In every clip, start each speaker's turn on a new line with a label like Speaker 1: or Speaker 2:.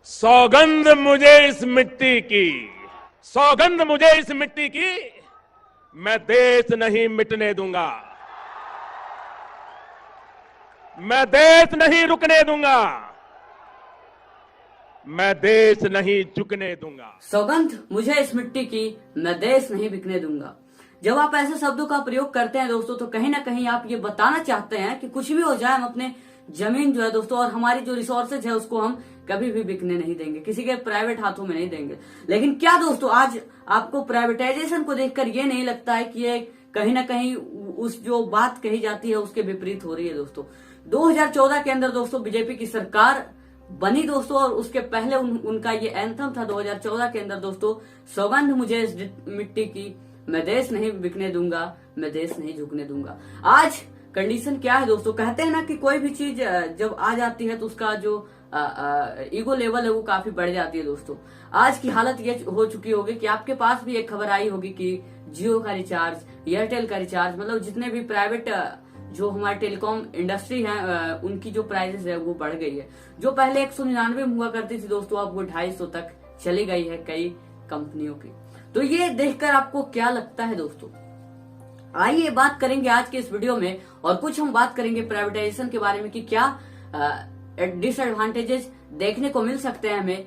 Speaker 1: सौगंध मुझे इस मिट्टी की, सौगंध मुझे इस मिट्टी की, मैं देश नहीं मिटने दूंगा, मैं देश नहीं रुकने दूंगा, मैं देश नहीं झुकने दूंगा।
Speaker 2: सौगंध मुझे इस मिट्टी की, मैं देश नहीं बिकने दूंगा। जब आप ऐसे शब्दों का प्रयोग करते हैं दोस्तों, तो कहीं ना कहीं आप ये बताना चाहते हैं कि कुछ भी हो जाए, हम अपने जमीन जो है दोस्तों और हमारी जो रिसोर्सेज है उसको हम कभी भी बिकने नहीं देंगे, किसी के प्राइवेट हाथों में नहीं देंगे। लेकिन क्या दोस्तों आज आपको प्राइवेटाइजेशन को देखकर ये नहीं लगता है कि ये कहीं ना कहीं उस जो बात कही जाती है उसके विपरीत हो रही है दोस्तों। 2014 के अंदर दोस्तों बीजेपी की सरकार बनी दोस्तों, और उसके पहले उनका ये एंथम था 2014 के अंदर दोस्तों, सौगंध मुझे इस मिट्टी की, मैं देश नहीं बिकने दूंगा, मैं देश नहीं झुकने दूंगा। आज कंडीशन क्या है दोस्तों, कहते हैं ना कि कोई भी चीज जब आ जाती है तो उसका जो ईगो लेवल है वो काफी बढ़ जाती है दोस्तों। आज की हालत ये हो चुकी होगी कि आपके पास भी एक खबर आई होगी कि जियो का रिचार्ज, एयरटेल का रिचार्ज, मतलब जितने भी प्राइवेट जो हमारे टेलीकॉम इंडस्ट्री है उनकी जो प्राइसेस है वो बढ़ गई है। जो पहले 199 में हुआ करती थी दोस्तों, अब वो 250 तक चली गई है कई कंपनियों की। तो ये देखकर आपको क्या लगता है दोस्तों? आइए बात करेंगे आज के इस वीडियो में, और कुछ हम बात करेंगे प्राइवेटाइजेशन के बारे में कि क्या डिसएडवांटेजेस देखने को मिल सकते हैं हमें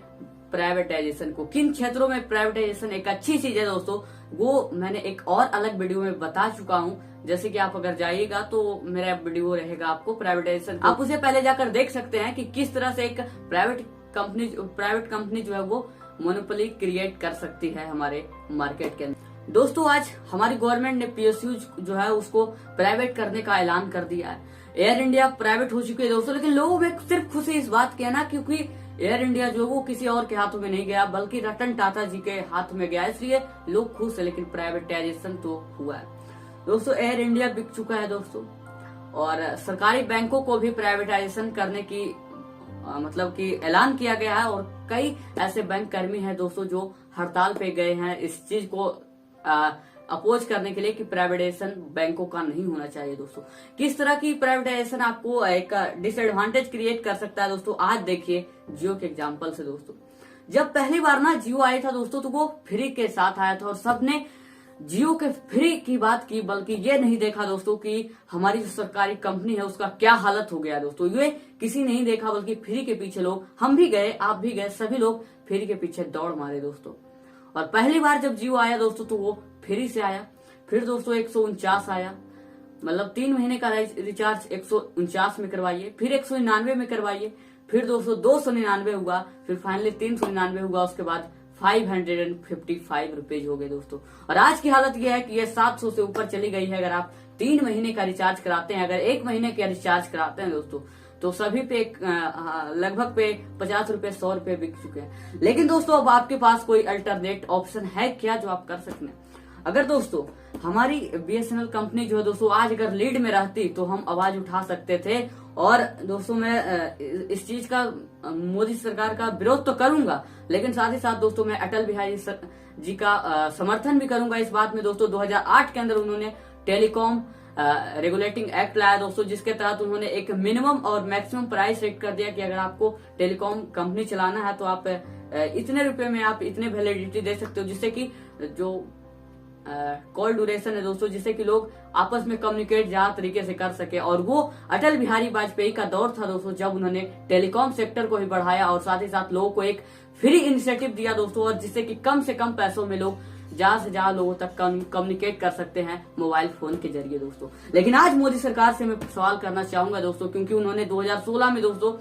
Speaker 2: प्राइवेटाइजेशन को, किन क्षेत्रों में प्राइवेटाइजेशन एक अच्छी चीज है दोस्तों, वो मैंने एक और अलग वीडियो में बता चुका हूं। जैसे कि आप अगर जाइएगा तो मेरा वीडियो रहेगा आपको प्राइवेटाइजेशन, आप उसे पहले जाकर देख सकते हैं कि किस तरह से एक प्राइवेट कंपनी जो है वो मोनोपोली क्रिएट कर सकती है हमारे मार्केट के अंदर। दोस्तों आज हमारी गवर्नमेंट ने पीएसयू जो है उसको प्राइवेट करने का ऐलान कर दिया है। एयर इंडिया प्राइवेट हो चुकी है दोस्तों, लेकिन लोगों में सिर्फ खुशी इस बात की है ना, क्योंकि एयर इंडिया जो वो किसी और के हाथों में नहीं गया बल्कि रतन टाटा जी के हाथ में गया, इसलिए लोग खुश है। लेकिन प्राइवेटाइजेशन तो हुआ है दोस्तों, एयर इंडिया बिक चुका है दोस्तों, और सरकारी बैंकों को भी प्राइवेटाइजेशन करने की मतलब कि ऐलान किया गया है। और कई ऐसे बैंक कर्मी हैं दोस्तों जो हड़ताल पे गए हैं इस चीज को अपोज करने के लिए कि प्राइवेटाइजेशन बैंकों का नहीं होना चाहिए दोस्तों। किस तरह की प्राइवेटाइजेशन आपको एक डिसएडवांटेज क्रिएट कर सकता है दोस्तों, आज देखिए जियो के एग्जांपल से दोस्तों। जब पहली बार ना जियो आया था दोस्तों, तो वो फ्री के साथ आया था और सबने जियो के फ्री की बात की, बल्कि ये नहीं देखा दोस्तों कि हमारी जो सरकारी कंपनी है उसका क्या हालत हो गया दोस्तों। ये किसी नहीं देखा, बल्कि फ्री के पीछे लोग, हम भी गए, आप भी गए, सभी लोग फ्री के पीछे दौड़ मारे दोस्तों। और पहली बार जब जियो आया दोस्तों तो वो फ्री से आया, फिर दोस्तों 149 आया, मतलब 3 महीने का रिचार्ज 149 में करवाइए, फिर 199 में करवाइए, फिर दोस्तों 299 हुआ, फिर फाइनली 399 हुआ, उसके बाद 555 रुपीज हो गए दोस्तों। और आज की हालत यह है कि ये 700 से ऊपर चली गई है। अगर आप 3 महीने का रिचार्ज कराते हैं, अगर 1 महीने का रिचार्ज कराते हैं दोस्तों, तो सभी पे लगभग पे 50 रुपए 100 रुपए बिक चुके हैं। लेकिन दोस्तों अब आपके पास कोई अल्टरनेट ऑप्शन है क्या जो आप कर सकते हैं? अगर दोस्तों हमारी बीएसएनएल कंपनी जो है दोस्तों आज अगर लीड में रहती तो हम आवाज उठा सकते थे। और दोस्तों मैं इस चीज का मोदी सरकार का विरोध तो करूंगा, लेकिन साथ ही साथ दोस्तों मैं अटल बिहारी जी का समर्थन भी करूंगा इस बात में दोस्तों। 2008 के अंदर उन्होंने टेलीकॉम रेगुलेटिंग एक्ट लाया दोस्तों, जिसके तहत उन्होंने एक मिनिमम और मैक्सिमम प्राइस सेट कर दिया कि अगर आपको टेलीकॉम कंपनी चलाना है तो आप इतने रुपए में आप इतने वैलिडिटी दे सकते हो, जिससे कि जो कॉल ड्यूरेशन है दोस्तों, जिससे कि लोग आपस में कम्युनिकेट ज्यादा तरीके से कर सके। और वो अटल बिहारी वाजपेयी का दौर था दोस्तों, जब उन्होंने टेलीकॉम सेक्टर को भी बढ़ाया और साथ ही साथ लोगों को एक फ्री इनिशिएटिव दिया दोस्तों, और जिससे कि कम से कम पैसों में लोग ज्यादा से ज्यादा लोगों तक कम्युनिकेट कर सकते हैं मोबाइल फोन के जरिए दोस्तों। लेकिन आज मोदी सरकार से मैं सवाल करना चाहूंगा दोस्तों, क्योंकि उन्होंने 2016 में दोस्तों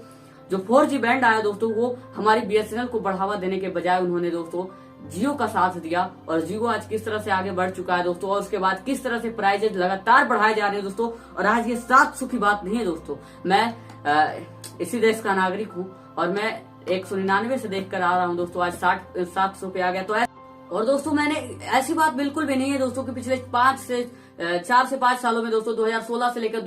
Speaker 2: जो 4G बैंड आया दोस्तों, वो हमारी बीएसएनएल को बढ़ावा देने के बजाय उन्होंने दोस्तों जियो का साथ दिया। और जियो आज किस तरह से आगे बढ़ चुका है दोस्तों, और उसके बाद किस तरह से प्राइजेज लगातार बढ़ाए जा रहे हैं दोस्तों। और आज ये 700 की बात नहीं है दोस्तों, मैं इसी देश का नागरिक हूँ और मैं 199 से देख कर आ रहा हूँ दोस्तों, आज 700 पे आ गया। तो और दोस्तों मैंने ऐसी बात बिल्कुल भी नहीं है दोस्तों कि पिछले 4 से 5 सालों में दोस्तों 2016 से लेकर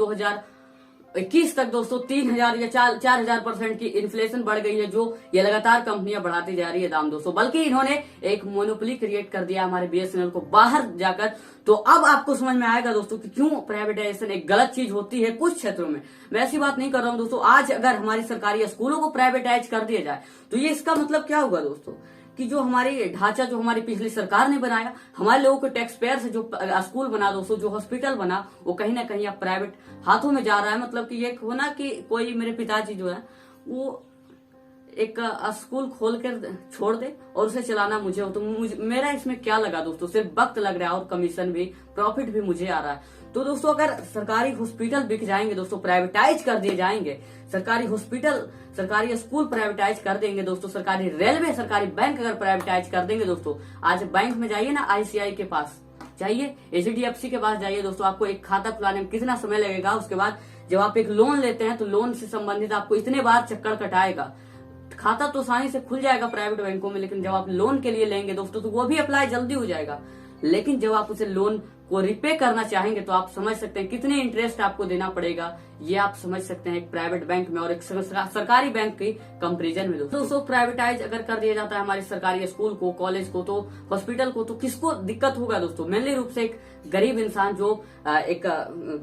Speaker 2: 2021 तक दोस्तों 3000 या 4000% की इन्फ्लेशन बढ़ गई है, जो ये लगातार कंपनियां बढ़ाती जा रही है दाम दोस्तों। बल्कि इन्होंने एक मोनोपोली क्रिएट कर दिया हमारे बीएसएनएल को बाहर जाकर। तो अब आपको समझ में आएगा दोस्तों कि क्यों प्राइवेटाइजेशन एक गलत चीज होती है कुछ क्षेत्रों में। मैं ऐसी बात नहीं कर रहा हूं दोस्तों। आज अगर हमारी सरकारी स्कूलों को प्राइवेटाइज कर दिया जाए तो ये इसका मतलब क्या होगा दोस्तों कि जो हमारी ढांचा जो हमारी पिछली सरकार ने बनाया, हमारे लोगों के टैक्स पेयर से जो स्कूल बना दोस्तों, जो हॉस्पिटल बना, वो कहीं ना कहीं अब प्राइवेट हाथों में जा रहा है। मतलब कि ये होना कि कोई मेरे पिताजी जो है वो एक स्कूल खोल कर छोड़ दे और उसे चलाना मुझे हो, तो मेरा इसमें क्या लगा दोस्तों, सिर्फ वक्त लग रहा है और कमीशन भी, प्रॉफिट भी मुझे आ रहा है। तो दोस्तों अगर सरकारी हॉस्पिटल बिक जाएंगे दोस्तों, प्राइवेटाइज कर दिए जाएंगे, सरकारी हॉस्पिटल, सरकारी स्कूल प्राइवेटाइज कर देंगे दोस्तों, सरकारी रेलवे, सरकारी बैंक अगर प्राइवेटाइज कर देंगे दोस्तों। आज बैंक में जाइए ना, आईसीआई के पास जाइए, एचडीएफसी के पास जाइए दोस्तों, आपको एक खाता खुलाने में कितना समय लगेगा। उसके बाद जब आप एक लोन लेते हैं तो लोन से संबंधित आपको इतने बार चक्कर कटाएगा। खाता तो आसानी से खुल जाएगा प्राइवेट बैंकों में, लेकिन जब आप लोन के लिए लेंगे दोस्तों तो वो भी अप्लाई जल्दी हो जाएगा। लेकिन जब आप उसे लोन को रिपे करना चाहेंगे तो आप समझ सकते हैं कितने इंटरेस्ट आपको देना पड़ेगा। ये आप समझ सकते हैं एक प्राइवेट बैंक में और एक सरकारी बैंक के कंपैरिजन में दोस्तों। प्राइवेटाइज अगर कर दिया जाता है हमारे सरकारी स्कूल को, कॉलेज को, तो हॉस्पिटल को, तो किसको दिक्कत होगा दोस्तों? मेनली रूप से एक गरीब इंसान जो एक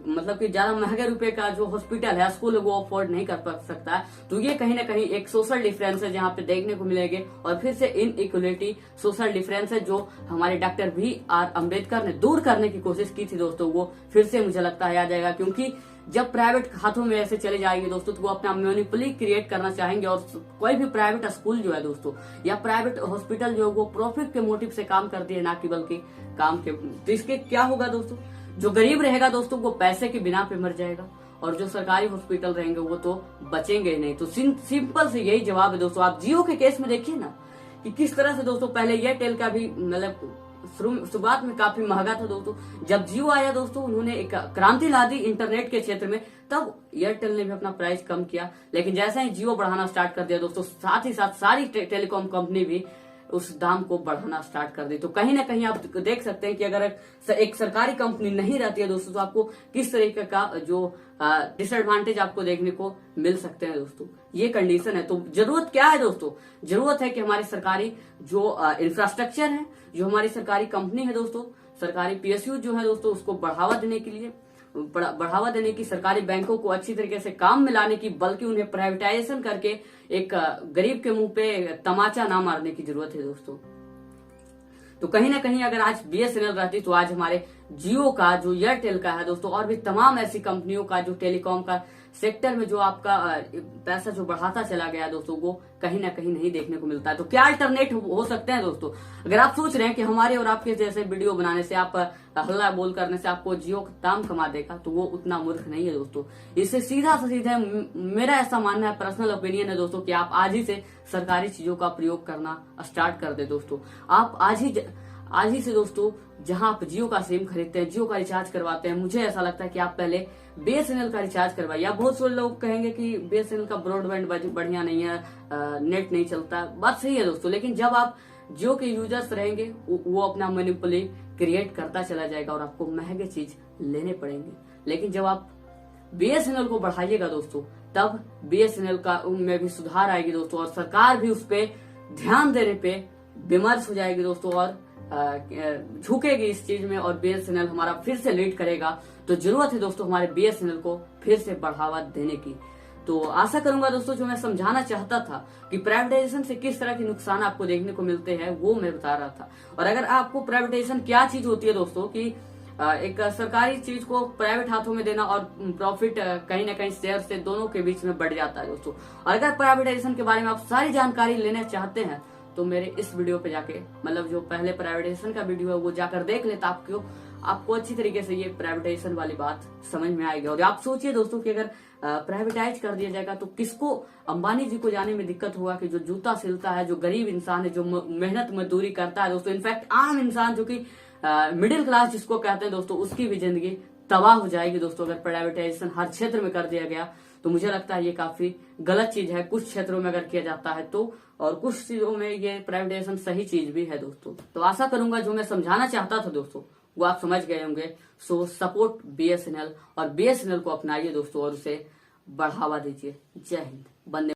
Speaker 2: मतलब कि ज्यादा महंगे रुपए का जो हॉस्पिटल है, स्कूल है, वो अफोर्ड नहीं कर सकता है। तो ये कहीं ना कहीं एक सोशल डिफरेंस है जहाँ पे देखने को मिलेंगे। और फिर से इनइक्वलिटी, सोशल डिफरेंस है जो हमारे डॉक्टर BR अम्बेडकर ने दूर करने की कोशिश की थी दोस्तों, वो फिर से मुझे लगता है आ जाएगा। क्योंकि जब प्राइवेट हाथों में ऐसे चले जाएंगे दोस्तों तो वो अपना मोनोपोली क्रिएट करना चाहेंगे। और कोई भी प्राइवेट स्कूल जो है दोस्तों या प्राइवेट हॉस्पिटल जो है वो प्रॉफिट के मोटिव से काम करती है, ना कि बल्कि काम के। तो इसके क्या होगा दोस्तों, जो गरीब रहेगा दोस्तों वो पैसे के बिना पे मर जाएगा, और जो सरकारी हॉस्पिटल रहेंगे वो तो बचेंगे ही नहीं। तो सिंपल से यही जवाब है दोस्तों। आप जियो के केस में देखिए ना कि किस तरह से दोस्तों, पहले एयरटेल का भी मतलब शुरुआत में काफी महंगा था दोस्तों। जब जियो आया दोस्तों, उन्होंने एक क्रांति ला दी इंटरनेट के क्षेत्र में, तब एयरटेल ने भी अपना प्राइस कम किया। लेकिन जैसे ही जियो बढ़ाना स्टार्ट कर दिया दोस्तों, साथ ही साथ सारी टेलीकॉम कंपनी भी उस दाम को बढ़ाना स्टार्ट कर दी। तो कहीं ना कहीं आप देख सकते हैं कि अगर एक सरकारी कंपनी नहीं रहती है दोस्तों तो आपको किस तरीके का जो डिसएडवांटेज आपको देखने को मिल सकते हैं दोस्तों। ये कंडीशन है। तो जरूरत क्या है दोस्तों? जरूरत है कि हमारी सरकारी जो इंफ्रास्ट्रक्चर है, जो हमारी सरकारी कंपनी है दोस्तों, सरकारी PSU जो है दोस्तों, उसको बढ़ावा देने के लिए, बढ़ावा देने की, सरकारी बैंकों को अच्छी तरीके से काम में लाने की, बल्कि उन्हें प्राइवेटाइजेशन करके एक गरीब के मुंह पे तमाचा ना मारने की जरूरत है दोस्तों। तो कहीं ना कहीं अगर आज BSNL रहती तो आज हमारे जियो का, जो एयरटेल का है दोस्तों, और भी तमाम ऐसी कंपनियों का जो टेलीकॉम का सेक्टर में जो आपका पैसा जो बढ़ाता चला गया दोस्तों, वो कहीं ना कहीं नहीं देखने को मिलता है। तो क्या अल्टरनेट हो सकते हैं दोस्तों? अगर आप सोच रहे हैं कि हमारे और आपके जैसे वीडियो बनाने से, आप हल्ला बोल करने से आपको जियो दाम कमा देगा, तो वो उतना मूर्ख नहीं है दोस्तों। इससे सीधा से सीधा मेरा ऐसा मानना है, पर्सनल ओपिनियन है दोस्तों, कि आप आज ही से सरकारी चीजों का प्रयोग करना स्टार्ट कर दे दोस्तों। आप आज ही से दोस्तों, जहां आप जियो का सिम खरीदते हैं, जियो का रिचार्ज करवाते हैं, मुझे ऐसा लगता है कि आप पहले BSNL का रिचार्ज करवाइए। आप बहुत सारे लोग कहेंगे कि BSNL का ब्रॉडबैंड बढ़िया नहीं है, नेट नहीं चलता। बात सही है दोस्तों, लेकिन जब आप जियो के यूजर्स रहेंगे, वो अपना मोनोपोली क्रिएट करता चला जाएगा और आपको महंगे चीज लेने पड़ेंगे। लेकिन जब आप BSNL को बढ़ाइएगा दोस्तों, तब BSNL का उनमें भी सुधार आएगी दोस्तों, और सरकार भी उस पर ध्यान देने पे विमर्श हो जाएगी दोस्तों, और झुकेगी इस चीज में, और BSNL हमारा फिर से लीड करेगा। तो जरूरत है दोस्तों हमारे BSNL को फिर से बढ़ावा देने की। तो आशा करूंगा दोस्तों, जो मैं समझाना चाहता था कि प्राइवेटाइजेशन से किस तरह के नुकसान आपको देखने को मिलते हैं, वो मैं बता रहा था। और अगर आपको प्राइवेटाइजेशन क्या चीज होती है दोस्तों, कि एक सरकारी चीज को प्राइवेट हाथों में देना और प्रॉफिट कहीं ना कहीं शेयर से दोनों के बीच में बढ़ जाता है दोस्तों। और अगर प्राइवेटाइजेशन के बारे में आप सारी जानकारी लेना चाहते हैं तो मेरे इस वीडियो पे जाके, मतलब जो पहले प्राइवेटाइजेशन का वीडियो है वो जाकर देख लेता, आपको अच्छी तरीके से ये प्राइवेटाइजेशन वाली बात समझ में आएगी। और आप सोचिए दोस्तों कि अगर प्राइवेटाइज कर दिया जाएगा तो किसको, अंबानी जी को जाने में दिक्कत होगा कि जो जूता सिलता है, जो गरीब इंसान है, जो मेहनत मजदूरी करता है दोस्तों, इनफैक्ट आम इंसान जो कि मिडिल क्लास जिसको कहते हैं दोस्तों, उसकी भी जिंदगी तबाह हो जाएगी दोस्तों। अगर प्राइवेटाइजेशन हर क्षेत्र में कर दिया गया तो मुझे लगता है ये काफी गलत चीज है। कुछ क्षेत्रों में अगर किया जाता है तो, और कुछ चीजों में ये प्राइवेटाइजेशन सही चीज भी है दोस्तों। तो आशा करूंगा जो मैं समझाना चाहता था दोस्तों वो आप समझ गए होंगे। सो सपोर्ट बीएसएनएल और बीएसएनएल को अपनाइए दोस्तों और उसे बढ़ावा दीजिए। जय हिंद। वंदे